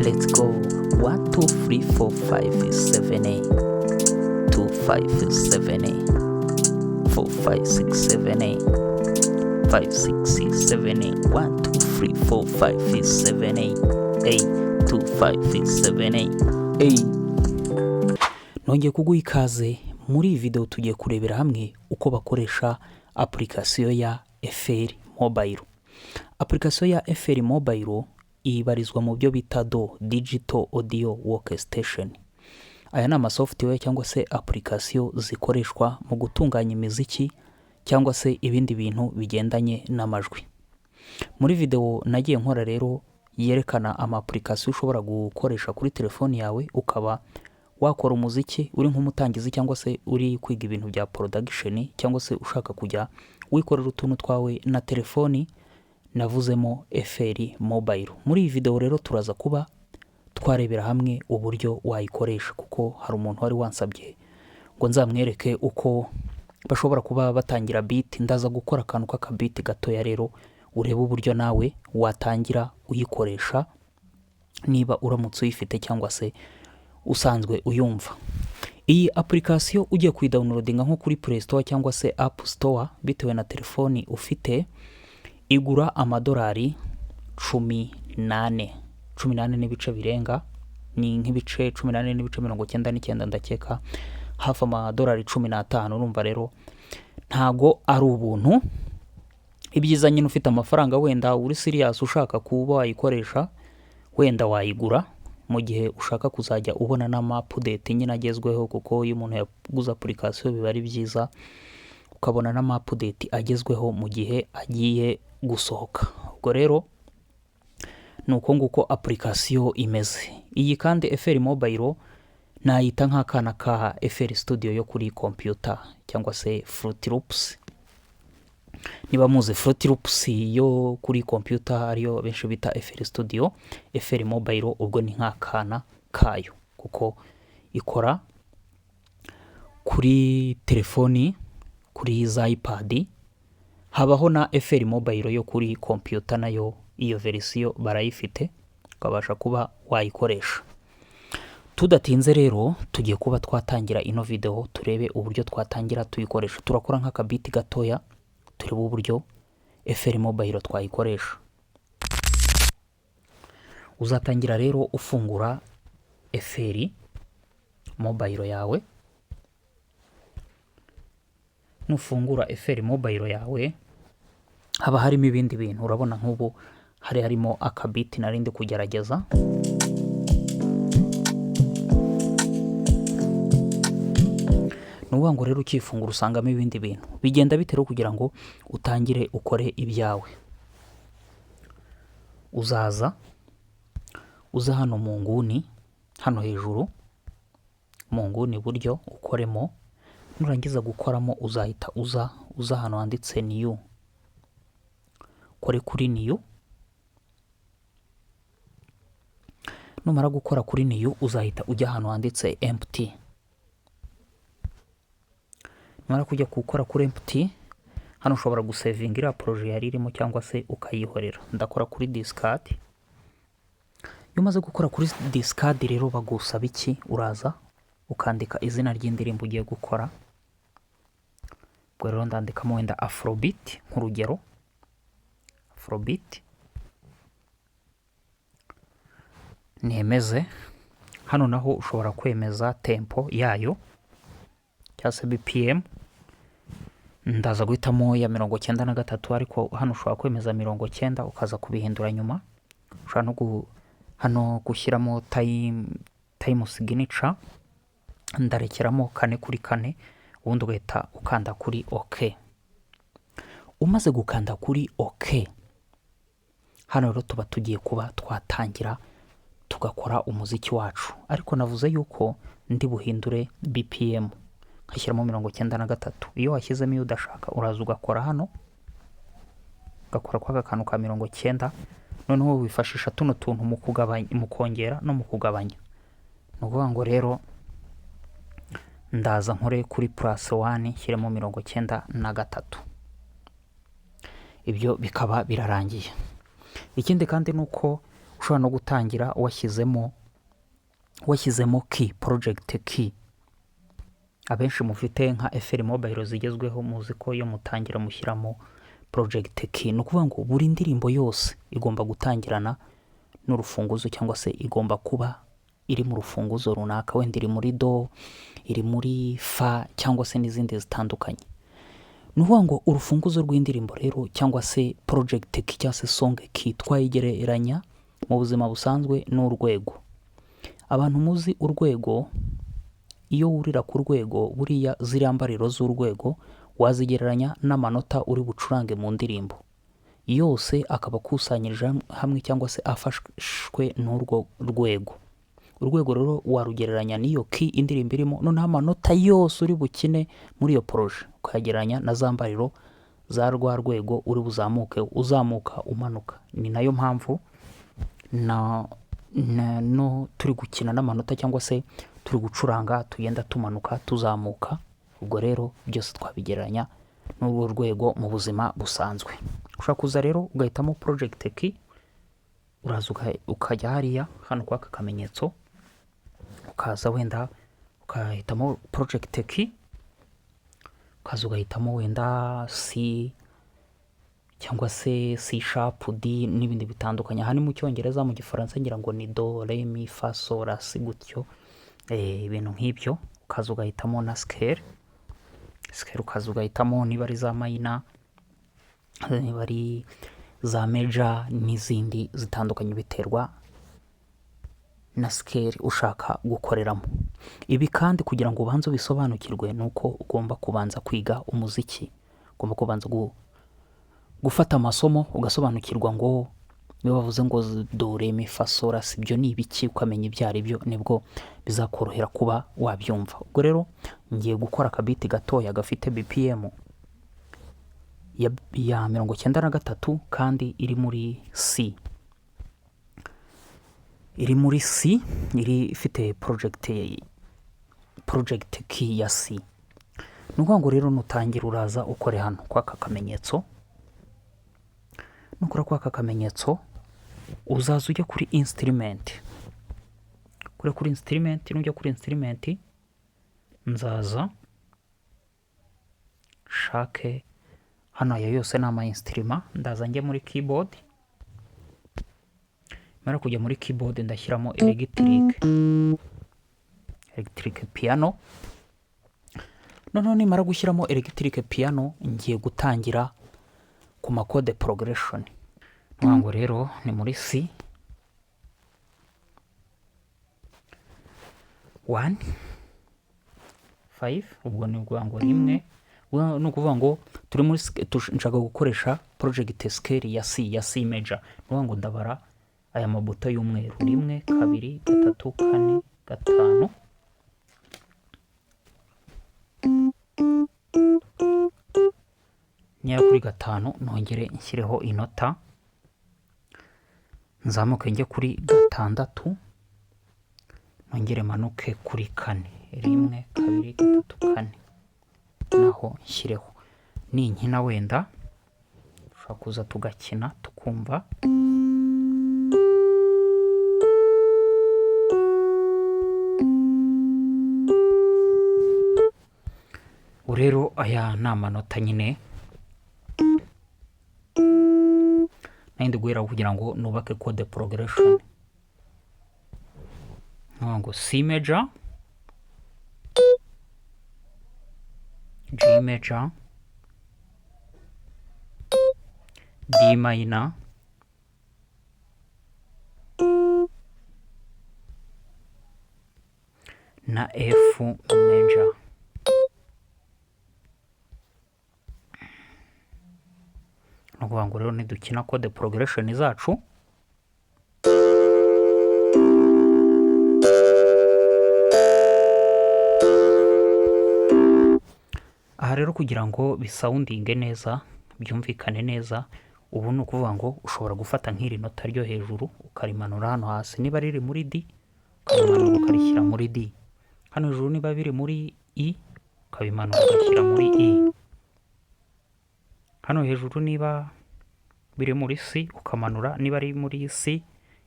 Let's go. 1 2 3 4 5 7 8 2 5 7 8 4 5 6 7 8 5 6 6 7 8 1 2 3 4 5 7 8 8 2 5 7 8 nongeye kuguha ikaze. Muri iyi video tugiye kurebera hamwe uko bakoresha application ya FR Mobile. Application ya FR Mobile ibarizwa mu byo bita Digital Audio Workstation. Aya ni amasoftware cyangwa se application zikoreshwa mu gutunganya imiziki cyangwa se ibindi bintu bigendanye n'amajwi. Muri video nagiye nkora rero yerekana application ushobora gukoresha kuri telefone yawe ukaba wakora umuziki uri nk'umutangizi cyangwa se uri kwiga ibintu bya production cyangwa se ushaka kujya wikorera utuntu twawe na telefoni. Navuzemo FR Mobile. Muri iyi video rero turaza kuba twarebera hamwe uburyo wayikoresha, kuko hari umuntu wari wansabye ngo nzamwereke uko bashobora kuba batangira beat. Ndaza gukora akantu k'akabiti gatoya rero urebe uburyo nawe watangira uyikoresha niba uramutse uyifite cyangwa se usanzwe uyumva. Iyi application ugiye kuyidownloadinga nko kuri Play Store cyangwa se App Store bitewe na telefoni ufite, igura amadolari 18 n'ibice birenga, ni nk'ibice 18 n'ibice 99 ndakeka, hafi amadolari 15. Urumva rero ntago ari ubuntu. Ibyiza nyine ufite amafaranga wenda uri serious ushaka kuba wayikoresha, wenda wayigura mu gihe ushaka kuzajya ubona n'ama-update nyine agezweho, kuko iyo umuntu yaguze application biba ari byiza ukabona n'ama-update agezweho mu gihe agiye gusohoka. Ubwo rero nuko nguko application imeze. Iyi kandi FR Mobile nayita nk'akana ka FR Studio yo kuri computer cyangwa se Fruity Loops. Niba muze Fruity Loops yo kuri computer ariyo benshi bita FR Studio, FR Mobile ubwo ni nk'akana kayo, kuko ikora kuri telefoni, kuri za iPad. Habaho na FR Mobile yo kuri computer, nayo iyo verisiyo barayifite ukabasha kuba wayikoresha. Tudatinze rero tugiye kuba twatangira ino video turebe uburyo twatangira tuyikoresha. Turakora nk'akabiti gatoya turebe uburyo FR Mobile twayikoresha. Uzatangira rero ufungura FR Mobile yawe. Nufungura FR Mobile yawe haba harimo ibindi bintu. Urabona nk'ubu harimo akabiti narindi kugerageza. Nuvuga ngo rero ukifungura usangamo ibindi bintu. Bigenda bitero kugira ngo utangire ukore ibyawe. Uza hano mu nguni, hano hejuru mu nguni buryo ukoremo. Nurangiza gukoramo uzahita uza hano handitse new. Kore kuri new. Numara gukora kuri new uzahita ujya hano handitse empty. Numara kujya gukora kuri empty, hano ushobora gusavingira project yari irimo cyangwa se ukayihorera. Ndakora kuri discard. Iyo umaze gukora kuri discard rero bagusaba iki? Uraza ukandika izina ry'indirimbo ugiye gukora. Ubwo rero ndandikamo wenda Afrobeat nk'urugero. Afrobeat. Nemeze. Hano naho ushobora kwemeza tempo yayo cyangwa se BPM. Ndaza guhitamo ya 93, ariko hano ushobora kwemeza 90 ukaza kubihindura nyuma. Ushobora no hano gushyiramo time signature. Ndarekeramo 4/4, ubundi ugahita ukanda kuri OK. Umaze gukanda kuri OK, hano rero tuba tugiye kuba twatangira tugakora umuziki wacu. Ariko navuze yuko ndi buhindure BPM nkashyiramo 93. Iyo washyizemo iyo udashaka uraza ugakora hano, ugakora kwa kantu ka 90. Noneho wifashisha tuno tuntu mu kugabanya, mu kongera no mu kugabanya. Nuvuga ngo rero ndaza nkore kuri +1 shyiremo 93. Ibyo bikaba birarangiye. Ikindi kandi nuko ushobora no gutangira washyizemo key, project key. Abenshi mufite nka FL Mobile zigezweho muzi ko iyo mutangira mushyiramo project key, ni ukuvuga ngo buri ndirimbo yose igomba gutangirana n'urufunguzo cyangwa se igomba kuba iri mu rufunguzo runaka, wenda iri muri do, iri muri fa cyangwa se n'izindi zitandukanye. Ni ukuvuga ngo urufunguzo rw'indirimbo rero cyangwa se project key cyangwa se song key twayigereranya mu buzima busanzwe n'urwego. Abantu muzi urwego, iyo wurira ku rwego buriya ziriya mbariro z'urwego wazigereranya n'amanota uri bucurange mu ndirimbo yose, akaba akusanyirije hamwe cyangwa se afashwe n'urwo rwego. Urwego rero warugereranya n'iyo key indirimbo irimo, noneho amanota yose uri bukine muri iyo poroje ukayagereranya na za mbariro za rwa rwego uri buzamuke, uzamuka umanuka. Ni nayo mpamvu no turi gukina n'amanota cyangwa se turi gucuranga tugenda tumanuka tuzamuka. Ubwo rero byose twabigereranya n'urwo rwego mu buzima busanzwe. Ushobora kuza rero ugahitamo project key, uraza ukajya hariya hano kwa aka kamenyetso, ukaza wenda ukahitamo project key, ukaza ugahitamo wenda C cyangwa se C sharp, D n'ibindi bitandukanye. Aha ni mu Cyongereza, mu Gifaransa ngira ngo ni do, re, mi, fa, sol, la, si gutyo, ibintu nk'ibyo. Ukaza ugahitamo na scale, ukaza ugahitamo niba ari za minor, niba ari za major n'izindi zitandukanye biterwa na scale ushaka gukoreramo. Ibi kandi kugira ngo ubanze ubisobanukirwe ni uko ugomba kubanza kwiga umuziki, ugomba kubanza gufata amasomo ugasobanukirwa ngo niba bavuze ngo do, re, mi, fa, sol, la, si byo ni ibiki, ukamenya ibyo ari byo, nibwo bizakorohera kuba wabyumva. Ubwo rero ngiye gukora akabiti gatoya gafite BPM ya 93 kandi iri muri C, ifite project key ya C. Ni ukuvuga ngo rero nutangira uraza ukore hano kwa aka kamenyetso, nukora kwa aka kamenyetso uzaza ujya kuri instrument, nujya kuri instrument nzaza shake hano, aya yose ni ama instrument. Ndaza njye muri keyboard, mara kujya muri keyboard ndashyiramo electric piano. Noneho nimara gushyiramo electric piano ngiye gutangira ku makode progression. Nwango rero ni muri C 1 5, ubwo ni ngo rimwe. Ni ukuvuga ngo turi muri nshaka gukoresha project scale ya C major. Nuvuga ngo ndabara aya mabuto y'umweru 1 2 3 4 5 niya kuri 5, nongere nshyireho inota, nzamuke njye kuri 6, nongere manuke kuri 4, 1 2 3 4, naho nshyireho. Ninkina wenda ushobora kuza tugakina tukumva. Rero aya ni amanota nyine nandi guhera kugira ngo nubake code progression. Ngo C major, G major, D minor, na F major. Nukuvuga ngo rero nidukina code progression zacu aha rero kugira ngo bisoundinge neza, byumvikane neza, ubu ni ukuvuga ngo ushobora gufata nk'iri nota ryo hejuru ukarimanura hano hasi. Niba riri muri D ukarimanura ukarishyira muri D, hano hejuru niba biri muri I ukabimanura ugashyira muri I, hano hejuru niba biri muri C ukamanura, niba ari muri C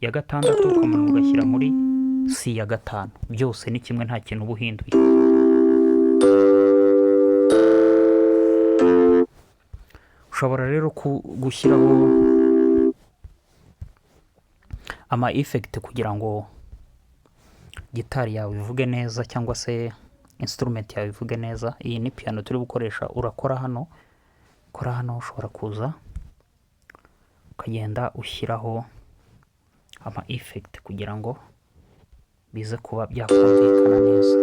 ya gatandatu ukamanuka ugashyira muri C ya gatanu, byose ni kimwe nta kintu uba uhinduye. Ushobora rero gushyiraho ama effect kugira ngo gitari yawe ivuge neza cyangwa se instrument yawe ivuge neza. Iyi ni piano turi gukoresha. Urakora hano, ukora hano, ushobora kuza ukagenda ushyiraho ama effect kugira ngo bize kuba byakumvikana neza.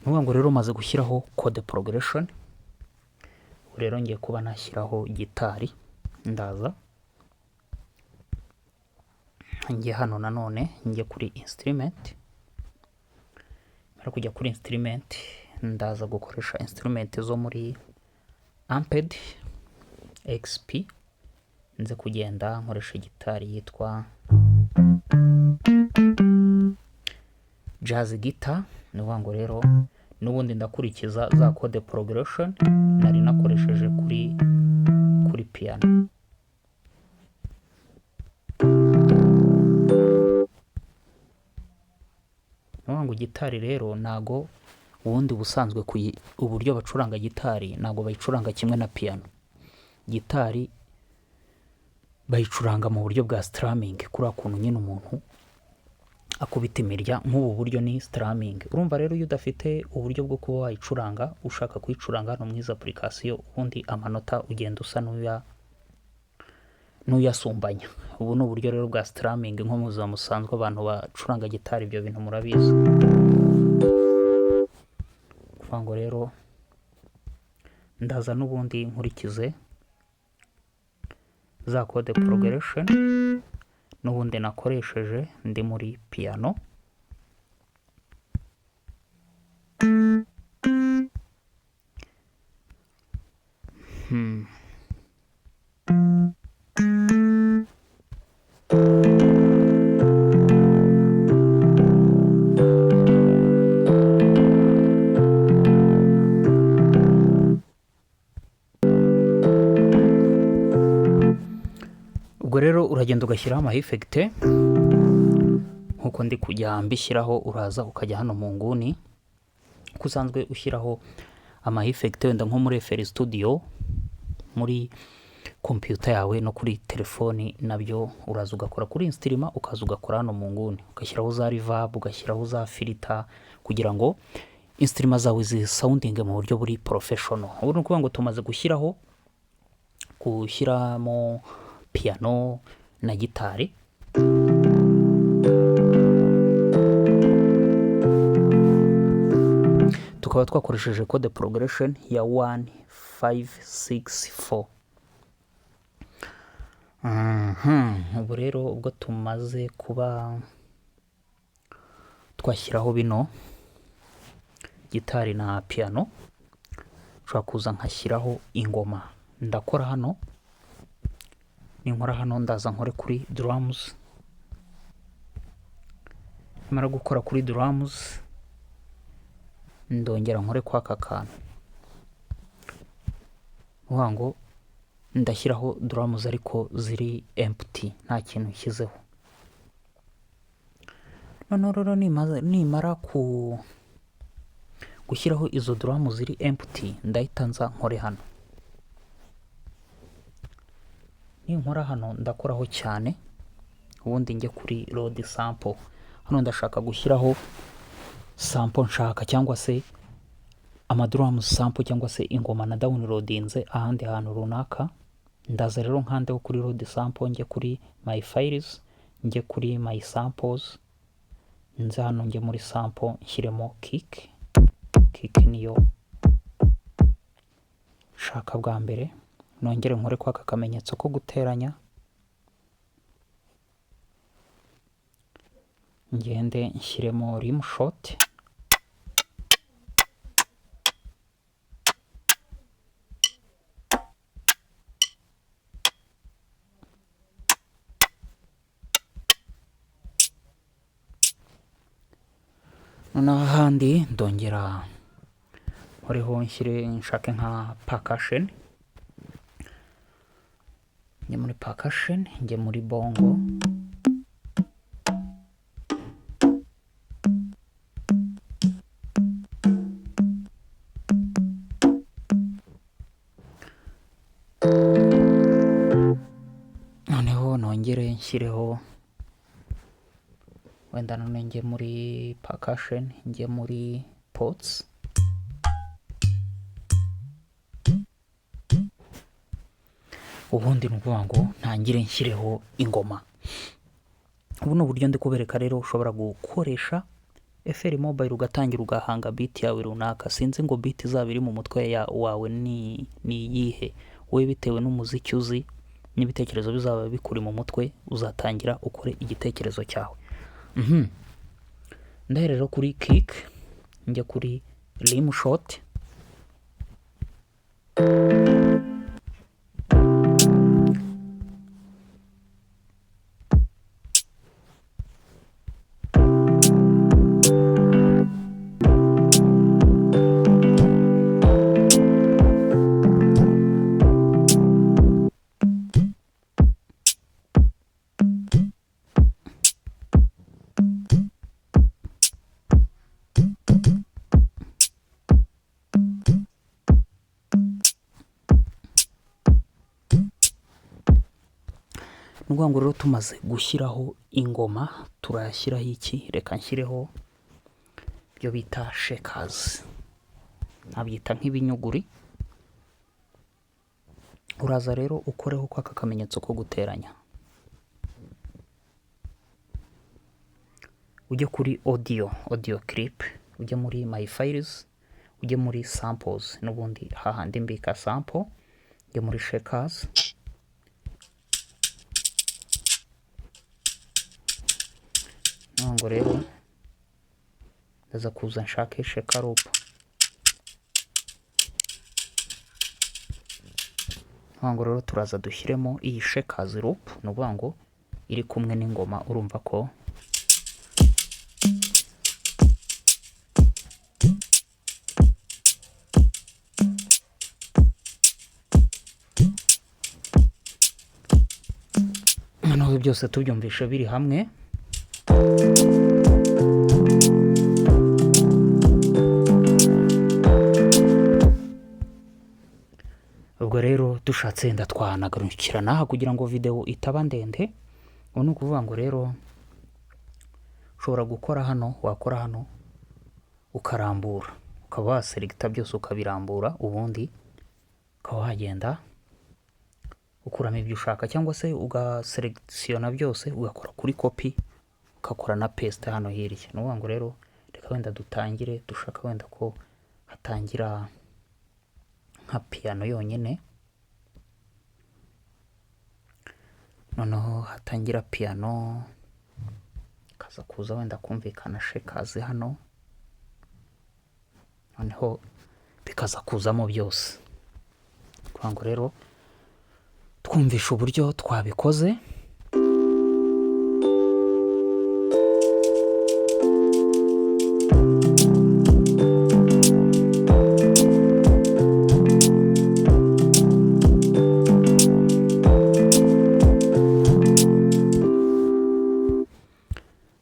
Nuvuga ngo rero maze gushyiraho code progression, rero ngiye kuba nashyiraho gitari. Ndaza ngiye hano nanone ngiye kuri instrument, mara kujya kuri instrument ndaza gukoresha instrument zo muri Amped XP, nze kugenda nkoresha gitari yitwa jazz guitar. Nuvuga ngo rero n'ubundi ndakurikiza za code progression nari nakoresheje kuri piano. Nuvuga ngo gitari rero nago ubundi busanzwe uburyo bacuranga gitari nago bayicuranga kimwe na piano. Gitari bayicuranga mu buryo bwa strumming, kuri akuntu nyine umuntu akubita imirya, nk'ubu buryo ni strumming. Urumva rero iyo udafite uburyo bwo kuba wayicuranga, ushaka kuyicuranga hano muri application, ubundi amanota ugenda usa n'uyasumbanya. Ubu ni uburyo rero bwa strumming, nko mu buzima busanzwe abantu bacuranga gitari ibyo bintu murabizi. Kuvuga ngo rero ndaza n'ubundi nkurikize za code progression n'ubundi nakoresheje ndi muri piano. Ubwo rero uragenda ugashyiraho ama effect nkuko ndi kujya mbishyiraho. Uraza ukajya hano mu nguni, uko usanzwe ushyiraho ama effect wenda nko muri FL Studio, muri computer yawe no kuri telefoni nabyo uraza ugakora kuri instrument, ukaza ugakora hano mu nguni, ugashyiraho za reverb, ugashyiraho za filter kugira ngo instrument zawe zisounding mu buryo buri professional. Ubu ni ukuvuga ngo tumaze gushyiramo piano na gitari. Tukaba twakoresheje code progression ya 1 5 6 4. Ubu rero ubwo tumaze kuba twashyiraho bino gitari na piano, ushobora kuza nkashyiraho ingoma. Ndakora hano, ninkora hano ndaza nkore kuri drums. Nimara gukora kuri drums ndongera nkore kwa aka kantu. Uvuga ngo ndashyiraho drums ariko ziri empty, nta kintu nshyizeho. None rero nimara gushyiraho izo drums ziri empty, ndahita nza nkore hano. Ninkora hano ndakoraho cyane, ubundi njye kuri load sample. Hano ndashaka gushyiraho sample nshaka, cyangwa se amadrum sample, cyangwa se ingoma na downloadinze ahandi hantu runaka. Ndaza rero nkandeho kuri load sample, njye kuri my files, njye kuri my samples, nze hano njye muri sample nshyiremo kick niyo shaka bwa mbere. Nongere nkore kwa aka kamenyetso ko guteranya, ngende nshyiremo rim shot. noneho ahandi ndongera nkoreho nshake nka percussion, njye muri percussion, njye muri bongo, noneho nongere nshyireho wenda none njye muri percussion, njye muri pots, ubundi ni ukuvuga ngo ntangire nshyireho ingoma. Ubu ni uburyo ndi kubereka rero ushobora gukoresha FL Mobile ugatangira ugahanga beat yawe runaka. Sinzi ngo beat izaba iri mu mutwe wawe ni iyihe, wowe bitewe n'umuziki uzi n'ibitekerezo bizaba bikuri mu mutwe uzatangira ukore igitekerezo cyawe. Ndahere rero kuri kick, njye kuri rim shot, nukuvuga ngo rero tumaze gushyiraho ingoma turashyiraho iki, reka nshyireho ibyo bita shakers, nabyita nk'ibinyuguri. Uraza rero ukoreho kwa kamenyetso ko guteranya, ujye kuri audio clip, ujye muri my files, ujye muri samples, n'ubundi hahandi mbika sample, ujye muri shakers, ngo rero ndaza kuza nshake shaker loop, ngo rero turaza dushyiremo iyi shakers loop, ni ukuvuga ngo iri kumwe n'ingoma. Urumva ko noneho byose tubyumvishe biri hamwe. Ubwo rero dushatse wenda twanagarukirana aha kugira ngo video itaba ndende. Ubu ni ukuvuga ngo rero ushobora gukora hano, wakora hano ukarambura, ukaba waselecta byose ukabirambura, ubundi ukaba wagenda ukuramo ibyo ushaka, cyangwa se ugaselectiona byose ugakora kuri copy, ukakora na paste hano hirya. Ni ukuvuga ngo rero reka wenda dutangire, dushaka wenda ko hatangira nka piano yonyine, noneho hatangira piano, kaza kuza wenda kumvikana shakers hano, noneho bikaza kuzamo byose. Kugira ngo rero twumvishe uburyo twabikoze.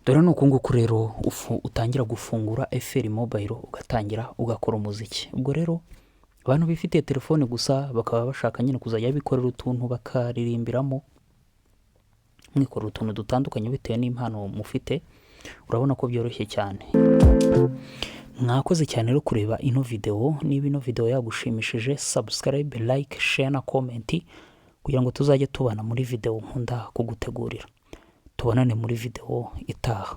Dore nuko nguko rero utangira gufungura FL Mobile ugatangira ugakora umuziki. Ubwo rero abantu bifitiye telefone gusa bakaba bashaka nyine kuzajya bikorera utuntu bakaririmbiramo, mwikorera utuntu dutandukanye bitewe n'impano mufite, urabona ko byoroshye cyane. Mwakoze cyane rero kureba ino video. Niba ino video yagushimishije, subscribe, like, share na comment kugira ngo tuzajye tubana muri video nkunda kugutegurira. Tubonane muri video itaha.